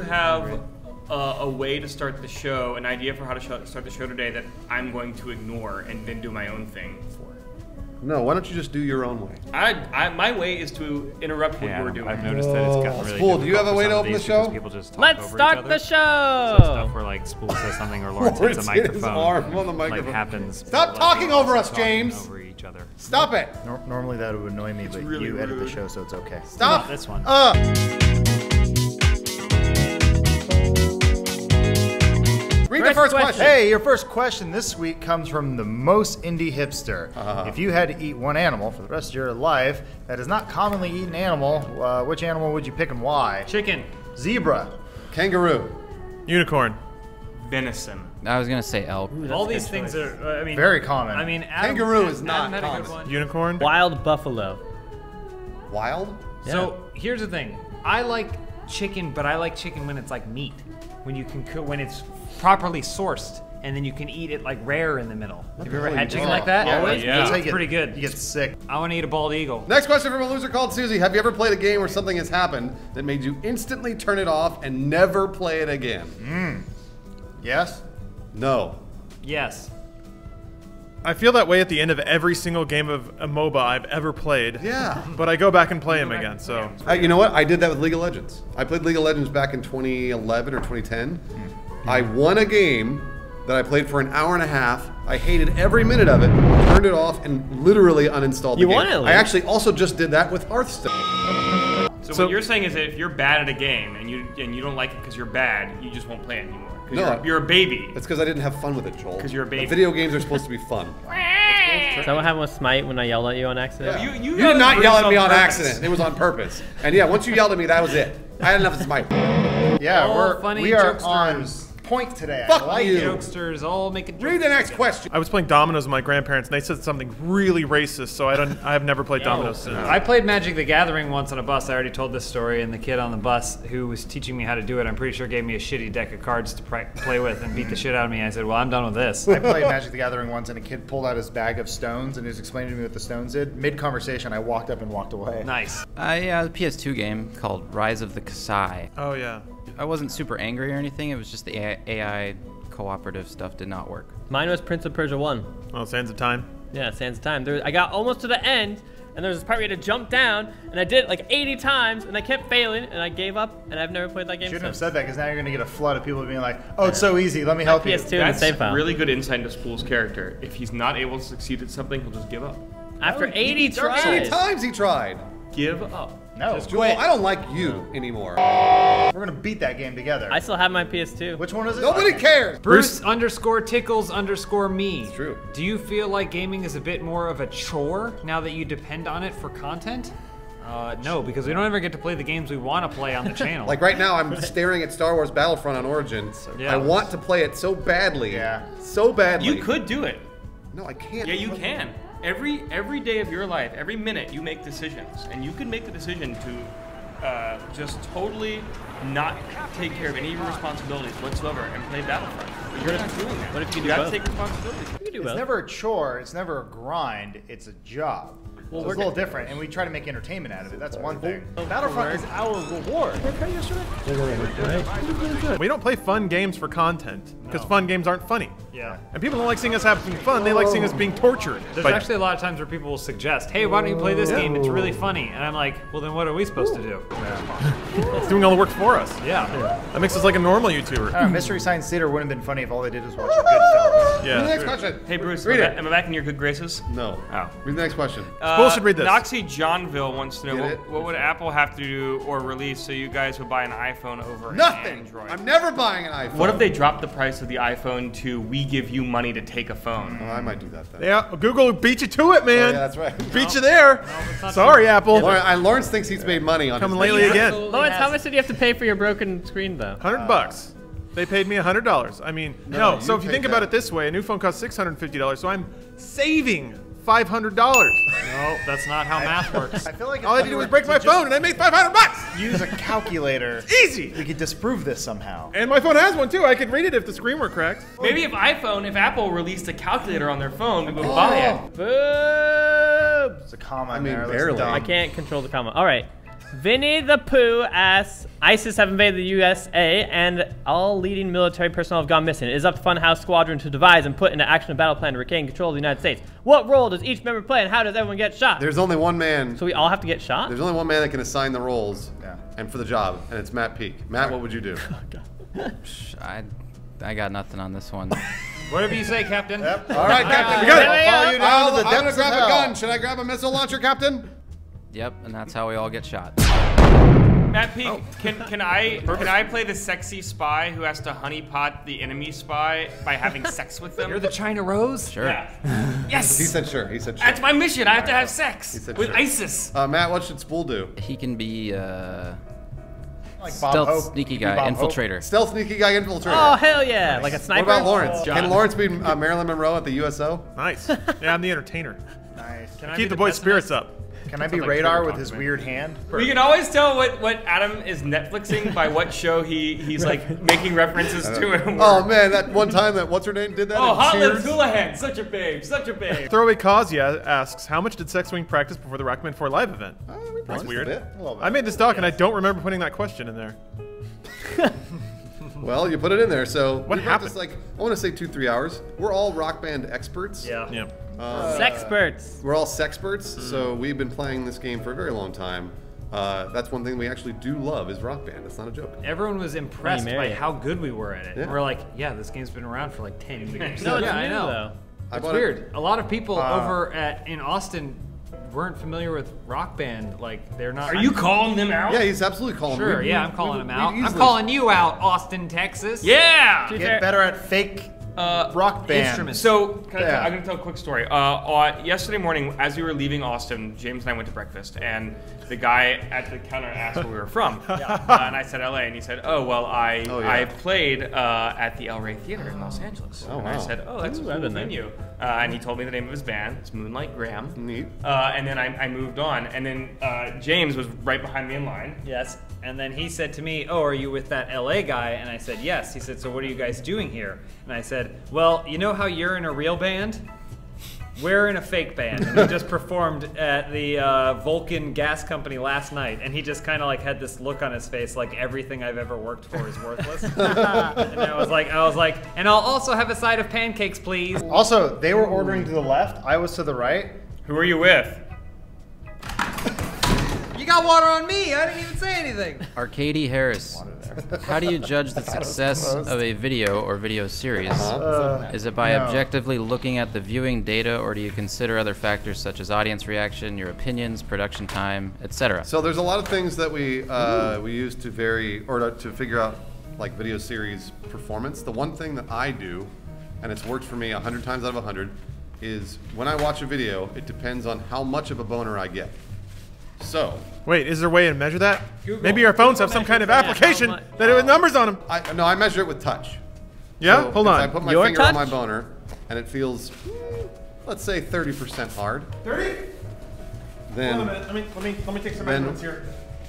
have a way to start the show, an idea for how to start the show today that I'm going to ignore and then do my own thing for? No, why don't you just do your own way? My way is to interrupt what we're doing. I've noticed that it's gotten really Spool, do you have a way to open the show? People just talk Let's over start each other. the show! So stuff where like Spool says something or Lawrence hits a Lawrence hit his microphone. arm on the microphone. Like happens. Stop like, talking we're also over us, talking James. Over each other. Stop it! Normally that would annoy me, but really you edit the rude. show, so it's okay. Stop! This one. Read the first question. Hey, your first question this week comes from the most indie hipster. If you had to eat one animal for the rest of your life that is not commonly eaten animal, which animal would you pick and why? Chicken. Zebra. Kangaroo. Unicorn. Venison. I was gonna say elk. All these things are, I mean, Very common. I mean, Adam, Kangaroo is not Adam had a good common. one. Unicorn. Wild buffalo. Wild? So here's the thing. I like chicken, but I like chicken when it's like meat. When you can cook, when it's properly sourced, and then you can eat it like rare in the middle. Have you ever had chicken like that? Always. Yeah. That's how you It's get- pretty good. You get sick. I want to eat a bald eagle. Next question from a loser called Susie. Have you ever played a game where something has happened that made you instantly turn it off and never play it again? Yes? No. Yes. I feel that way at the end of every single game of a MOBA I've ever played. Yeah. But I go back and play them again, so. You know what? I did that with League of Legends. I played League of Legends back in 2011 or 2010. I won a game that I played for an hour and a half. I hated every minute of it, turned it off, and literally uninstalled the You game. won it, I Lee. actually also just did that with Hearthstone. So what you're saying is that if you're bad at a game and you don't like it because you're bad, you just won't play it anymore. No. You're a baby. It's because I didn't have fun with it, Joel. 'Cause you're a baby. Video games are supposed to be fun. Is that what happened with Smite when I yelled at you on accident? You You did not yell at me on purpose. accident. It was on purpose. And yeah, once you yelled at me, that was it. I had enough of Smite. Yeah, All funny we are on jokesters. point today. Fuck I like you. it. Jokesters all making jokes. Read the next question. I was playing dominoes with my grandparents, and they said something really racist, so I have never played dominoes since. I played Magic the Gathering once on a bus. I already told this story, and the kid on the bus who was teaching me how to do it, I'm pretty sure gave me a shitty deck of cards to play with and beat the shit out of me. I said, well, I'm done with this. I played Magic the Gathering once, and a kid pulled out his bag of stones, and he was explaining to me what the stones did. Mid-conversation, I walked up and walked away. Nice. Yeah, the PS2 game called Rise of the Kasai. Oh, yeah. I wasn't super angry or anything. It was just the AI cooperative stuff did not work. Mine was Prince of Persia 1. Oh, Sands of Time. Yeah, Sands of Time. I got almost to the end, and there was this part where you had to jump down, and I did it like 80 times, and I kept failing, and I gave up, and I've never played that game Shouldn't have since. said that, because now you're going to get a flood of people being like, oh, it's so easy, let me help you. PS2 in the That's save file. really good insight into Spool's character. If he's not able to succeed at something, he'll just give up. After 80 How many tries. times he tried? Give up. No, Joel, I don't like you anymore. we're going to beat that game together. I still have my PS2. Which one is it? Nobody cares. Bruce _ tickles _ me. It's true. Do you feel like gaming is a bit more of a chore now that you depend on it for content? No, because we don't ever get to play the games we want to play on the channel. Like right now, I'm staring at Star Wars Battlefront on Origin. Yeah. I want to play it so badly. Yeah. So badly. You could do it. No, I can't. Yeah, you can. Every day of your life, every minute, you make decisions, and you can make the decision to just totally not take care of any of your responsibilities whatsoever and play Battlefront. But you're not doing that. What if you do You gotta both? take responsibility. You can do It's both. never a chore, it's never a grind, it's a job. Well, So we're it's a little gonna- different, and we try to make entertainment out of it. That's one thing. Battlefront is our reward. We don't play fun games for content, because fun games aren't funny. yeah. And people don't like seeing us having fun, they like seeing us being tortured. There's by- actually a lot of times where people will suggest, hey, why don't you play this game? It's really funny. And I'm like, well, then what are we supposed to do? It's doing all the work for us. Yeah. That makes us like a normal YouTuber. Mystery Science Theater wouldn't have been funny if all they did was watch Goodfellas. Read the Yeah. next question. Hey Bruce, Read am it. I back in your good graces? No. Oh. Read the next question. Spool should read this. Noxie Johnville wants to know Get it? what would Apple have to do or release so you guys would buy an iPhone over an Nothing. Android? I'm never buying an iPhone. What if they dropped the price of the iPhone to we give you money to take a phone? Oh, I might do that then. Yeah, Google beat you to it, man. Oh, yeah, that's right. Beat you there. Sorry, Apple. Lawrence thinks he's made money on Coming his lately again. Lawrence, how much did you have to pay for your broken screen, though? $100. They paid me $100. I mean, No, no. So you if you paid think about that. it this way, a new phone costs $650, so I'm saving $500. No, that's not how math works. I feel like All I had to do was break my phone, and I made $500. use a calculator. Easy. We could disprove this somehow. And my phone has one too. I could read it if the screen were correct. Maybe if Apple released a calculator on their phone, we would buy it. Boobs! It's a comma I in mean, there. that's barely. dumb. I can't control the comment. All right. Vinny the Pooh asks, ISIS have invaded the USA, and all leading military personnel have gone missing. It is up to Funhaus Squadron to devise and put into action a battle plan to regain control of the United States. What role does each member play, and how does everyone get shot? There's only one man. So we all have to get shot? There's only one man that can assign the roles and for the job, and it's Matt Peak. Matt, what would you do? I got nothing on this one. Whatever you say, Captain. Yep. All right, Captain. We got it. I'll follow you down to the I'm gonna depths of grab a hell. gun. Should I grab a missile launcher, Captain? Yep, and that's how we all get shot. Matt Peak, can I play the sexy spy who has to honeypot the enemy spy by having sex with them? You're the China Rose? Sure. Yeah. Yes. He said sure. He said sure. That's my mission. I have to have sex said with sure. ISIS. Matt, what should Spool do? He can be Like Bob stealth Hope. sneaky Be guy, Bob Hope. infiltrator. Stealth sneaky guy infiltrator. Oh, hell yeah. Like a What sniper? about Lawrence? John. Can Lawrence be Marilyn Monroe at the USO? Nice. Yeah, I'm the entertainer. Nice. Keep the boys' spirits up. Can I be like Radar Twitter with his talk, man. weird hand? We can always tell what Adam is Netflixing by what show he's like making references to. And Oh man, that one time that what's her name did that. Oh, in Hot Lips Cheers? Houlihan, such a babe, such a babe. Throwaway Kazia asks, how much did Sex Wing practice before the Rockman 4 live event? We That's practiced weird. a bit. I made this doc and I don't remember putting that question in there. Well, you put it in there. So What we practiced, happened? like I want to say 2-3 hours. We're all Rock Band experts. Yeah. Yeah. Sexperts. We're all sexperts, so we've been playing this game for a very long time. That's one thing we actually do love is Rock Band. It's not a joke. Everyone was impressed by Marriott. how good we were at it. Yeah. We're like, yeah, this game's been around for like 10 years. No, it's yeah, I new, know. though. I It's bought it- weird. A lot of people over in Austin weren't familiar with Rock Band. Like, they're not. Are you calling them out? Yeah, he's absolutely calling. Sure, we- yeah, we- I'm calling we- him we out. I'm easily- calling you out, Austin, Texas. Yeah. Get better at fake rock band. instruments. So, I'm going to tell a quick story. Yesterday morning, as we were leaving Austin, James and I went to breakfast, and the guy at the counter asked where we were from. And I said LA, and he said, oh, well, I played at the El Rey Theater in Los Angeles. Oh, and I wow. said, oh, that's a cool venue. And he told me the name of his band. It's Moonlight Graham. Neat. And then I moved on, and then James was right behind me in line. Yes. And then he said to me, oh, are you with that LA guy? And I said, yes. He said, so what are you guys doing here? And I said, well, you know how you're in a real band? We're in a fake band. And we just performed at the Vulcan Gas Company last night. And he just kind of like had this look on his face like everything I've ever worked for is worthless. And I was like, and I'll also have a side of pancakes, please. Also, they were ordering to the left. I was to the right. Who are you with? You got water on me. I didn't even say anything. Arcady Harris. How do you judge the success of a video or video series? Is it by No. objectively looking at the viewing data, or do you consider other factors such as audience reaction, your opinions, production time, etc.? So there's a lot of things that we use to vary or to figure out like video series performance. The one thing that I do, and it's worked for me 100 times out of 100, is when I watch a video, it depends on how much of a boner I get. So, Wait, is there a way to measure that? Google. Maybe our phones have Google some kind of measures that. application How much- that with numbers on them. I measure it with touch. Yeah? So Hold if on. I put my Your finger on my touch? boner, and it feels, let's say 30% hard. 30? Then, Let me take some Then- measurements here.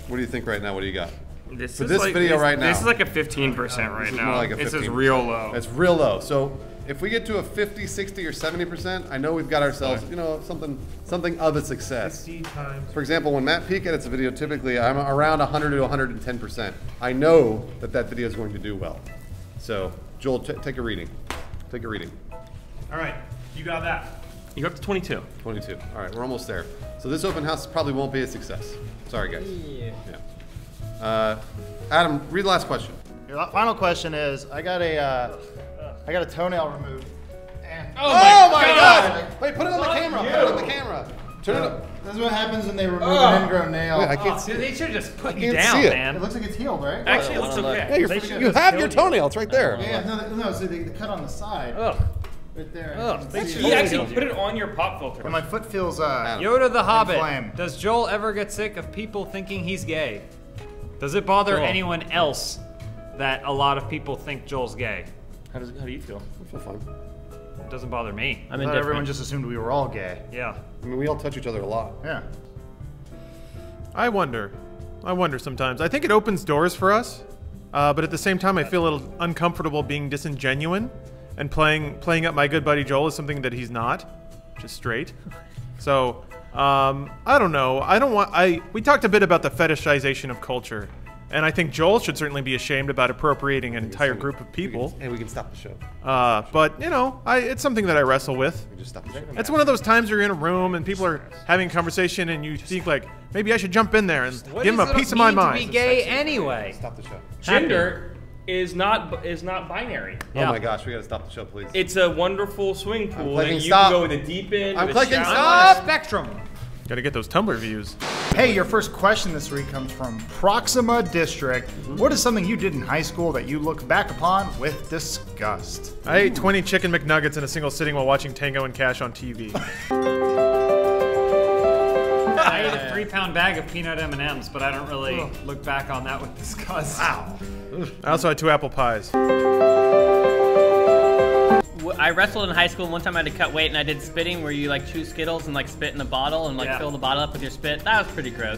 what do you think right now? What do you got? This For is this like, video right now. This is like a 15% right This is now. more like a This is 15%. real low. It's real low. So if we get to a 50, 60, or 70%, I know we've got ourselves, you know, something of a success. 50 times. For example, when Matt Peak edits a video, typically I'm around 100 to 110%. I know that video is going to do well. So Joel, take a reading. Take a reading. All right, you got that. You go up to 22. 22. All right, we're almost there. So this open house probably won't be a success. Sorry, guys. Yeah. Adam, read the last question. Your final question is: I got a toenail removed. And Oh my God! Wait, put it on the camera. Put it on the camera. Turn it up. this is what happens when they remove an ingrown nail. Wait, I can't see Dude, it. they should just put you can't down, see it. It man. looks like it's healed, right? Actually, it looks okay. Yeah, you have your toenail. It's right there. Yeah, no. So they cut on the side, Ugh. right there. Ugh. You can see He it. actually put it on your pop filter. And my foot feels Yoda the Hobbit. Inflamed. Does Joel ever get sick of people thinking he's gay? Does it bother Joel. anyone else that a lot of people think Joel's gay? How do you feel? I feel fine. It doesn't bother me. I'm I thought everyone indifferent. just assumed we were all gay. Yeah. I mean, we all touch each other a lot. Yeah. I wonder sometimes. I think it opens doors for us, but at the same time, I feel a little uncomfortable being disingenuine and playing up my good buddy Joel as something that he's not, just straight. So I don't know. We talked a bit about the fetishization of culture And I think Joel should certainly be ashamed about appropriating an entire group of people. And we can stop the show. But, you know, it's something that I wrestle with. We just stop the show. It's one of those times you're in a room and people are having a conversation and you think, like, maybe I should jump in there and give them a piece of my mind. To be gay anyway. Stop the show. Gender is not binary. Oh my gosh, we gotta stop the show, please. It's a wonderful swimming pool that clicking you stop. can go in the deep end. I'm with clicking shower. stop. Spectrum. Gotta get those Tumblr views. Hey, your first question this week comes from Proxima District. What is something you did in high school that you look back upon with disgust? I ate 20 chicken McNuggets in a single sitting while watching Tango and Cash on TV. I ate a 3-pound bag of peanut M&Ms, but I don't really look back on that with disgust. Wow. I also had 2 apple pies. I wrestled in high school, and one time I had to cut weight, and I did spitting, where you like chew Skittles and like spit in a bottle and like fill the bottle up with your spit. That was pretty gross.